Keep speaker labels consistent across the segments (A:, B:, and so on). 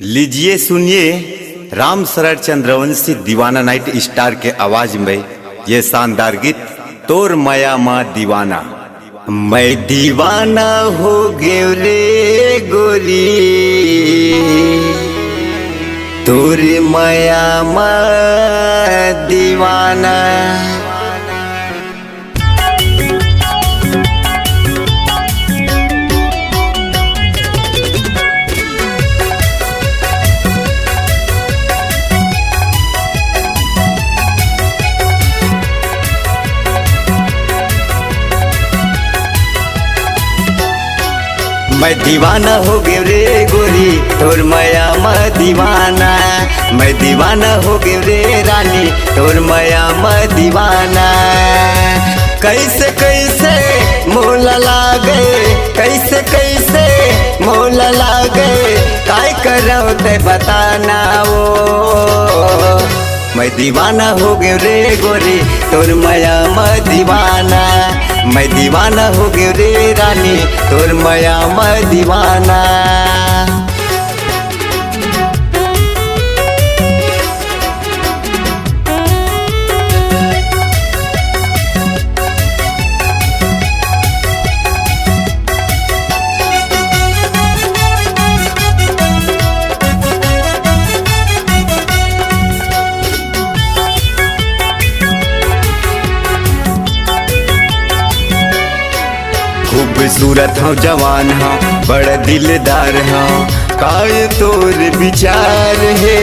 A: लीजिए सुनिए राम शरण चंद्रवंशी दीवाना नाइट स्टार के आवाज में ये शानदार गीत तोर माया माँ दीवाना। मैं दीवाना हो गयो रे गोरी तोर माया माँ दीवाना। मैं दीवाना हो गयो रे गोरी तोर माया माँ दीवाना। मैं दीवाना हो गयो रे रानी तोर माया माँ दीवाना। कैसे कैसे मोला लागे कैसे कैसे मोला लागे काय करो ते बताना वो। मैं दीवाना हो गयो रे गोरी तोर माया माँ दीवाना। मैं दीवाना हो गयो रे रानी तोर माया माँ दीवाना। खूबसूरत हो जवान हो बड़ा दिलदार हो काय तोर विचार है।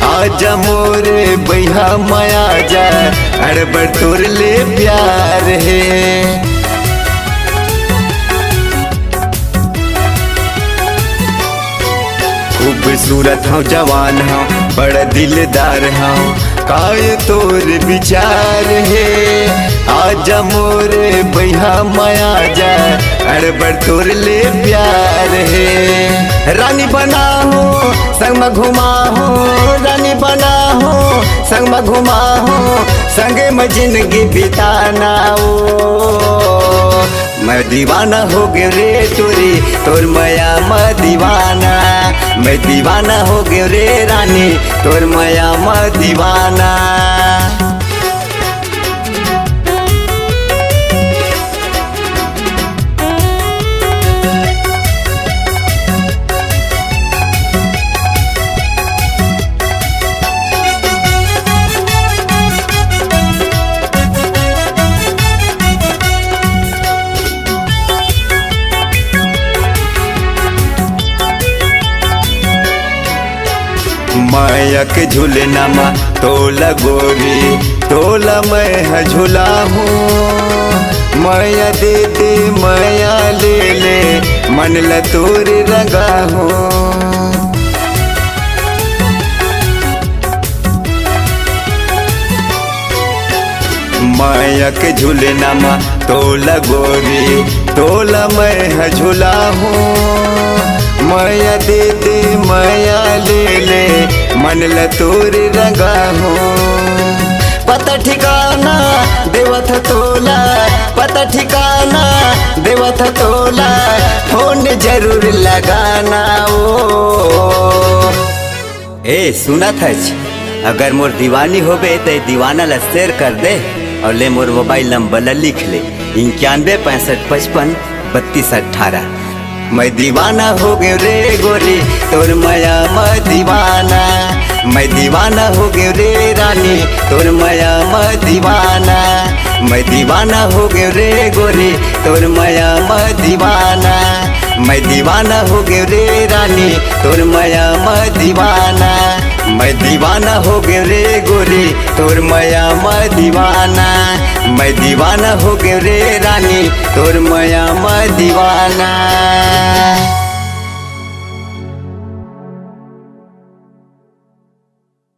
A: आजा मोर बैहा माया जा अड़बड़ तोर ले प्यार है। खूबसूरत हो जवान हो बड़ा दिलदार हो काय तोर विचार है। आजा मोर बैहा माया जा अड़बड़ तोर ले प्यार है। रानी बना हो संग में घुमा हो रानी बना हो संग में घुमा हो संगे में जिंदगी बिताना हो। मैं दीवाना हो गयो रे तोरी तोर माया माँ दीवाना। मैं दीवाना हो गयो रे रानी तोर माया माँ दीवाना। माया के झूलना माँ तोला गोरी तोला मैं झूला हूँ। माया दे दे माया ले ले मन ला तोर रंगा हूँ। माया के झूलना माँ तोला गोरी तोला मैं झूला हूँ। माया दे दे माया ले ले मन ला तोर रंगा हो। पता ठिकाना देवत तोला पता ठिकाना देवत तोला फोन जरूर लगाना ओ। ए सुना था अगर मोर दीवानी होबे तो दीवाना ला शेयर कर दे और ले मोर मोबाइल नंबर ला लिख ले 91 65 55 32 18। मैं दीवाना हो गयो रे गोरी तोर माया माँ दीवाना। मैं दीवाना हो गयो रे रानी तोर माया माँ दीवाना। मैं दीवाना हो गयो रे गोरी तोर माया माँ दीवाना। मैं दीवाना हो गयो रे रानी तोर माया माँ दीवाना। मैं दीवाना हो गयो रे गोरी तोर माया माँ दीवाना। मैं दीवाना हो गयो रे रानी तोर माया माँ दीवाना।